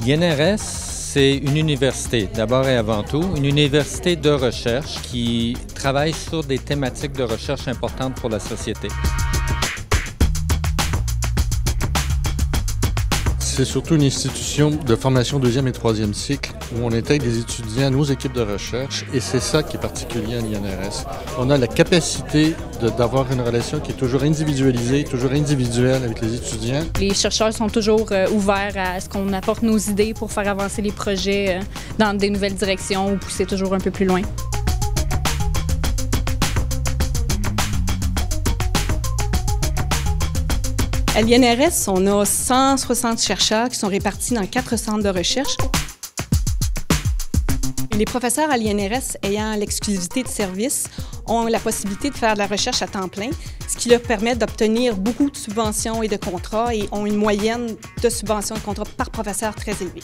L'INRS, c'est une université, d'abord et avant tout, une université de recherche qui travaille sur des thématiques de recherche importantes pour la société. C'est surtout une institution de formation deuxième et troisième cycle où on intègre des étudiants à nos équipes de recherche et c'est ça qui est particulier à l'INRS. On a la capacité d'avoir une relation qui est toujours individualisée, toujours individuelle avec les étudiants. Les chercheurs sont toujours ouverts à ce qu'on apporte nos idées pour faire avancer les projets dans des nouvelles directions ou pousser toujours un peu plus loin. À l'INRS, on a 160 chercheurs qui sont répartis dans 4 centres de recherche. Les professeurs à l'INRS ayant l'exclusivité de service ont la possibilité de faire de la recherche à temps plein, ce qui leur permet d'obtenir beaucoup de subventions et de contrats et ont une moyenne de subventions et de contrats par professeur très élevée.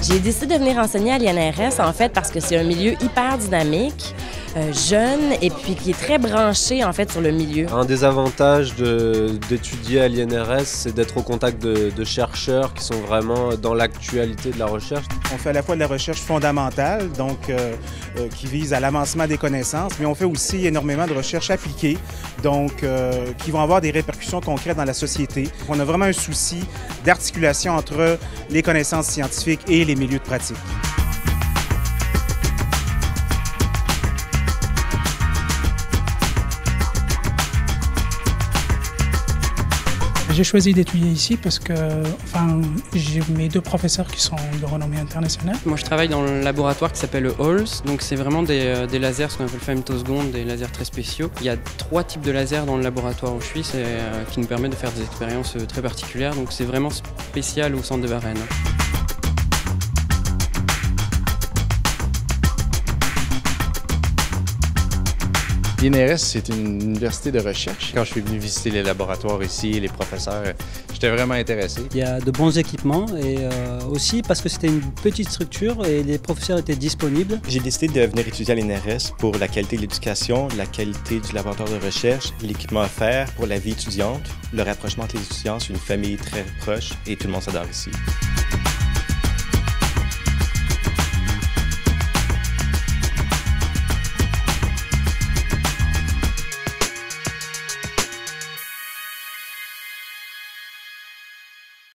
J'ai décidé de venir enseigner à l'INRS en fait parce que c'est un milieu hyper dynamique, jeune et puis qui est très branché en fait sur le milieu. Un des avantages d'étudier à l'INRS, c'est d'être au contact de chercheurs qui sont vraiment dans l'actualité de la recherche. On fait à la fois de la recherche fondamentale, donc qui vise à l'avancement des connaissances, mais on fait aussi énormément de recherche appliquée, donc qui vont avoir des répercussions concrètes dans la société. On a vraiment un souci d'articulation entre les connaissances scientifiques et les milieux de pratique. J'ai choisi d'étudier ici parce que j'ai mes 2 professeurs qui sont de renommée internationale. Moi, je travaille dans le laboratoire qui s'appelle le Halls. Donc, c'est vraiment des lasers, ce qu'on appelle femtosecondes, des lasers très spéciaux. Il y a 3 types de lasers dans le laboratoire où je suis, qui nous permettent de faire des expériences très particulières. Donc, c'est vraiment spécial au centre de Varennes. L'INRS, c'est une université de recherche. Quand je suis venu visiter les laboratoires ici, les professeurs, j'étais vraiment intéressé. Il y a de bons équipements et aussi parce que c'était une petite structure et les professeurs étaient disponibles. J'ai décidé de venir étudier à l'INRS pour la qualité de l'éducation, la qualité du laboratoire de recherche, l'équipement offert pour la vie étudiante, le rapprochement entre les étudiants, c'est une famille très proche et tout le monde s'adore ici.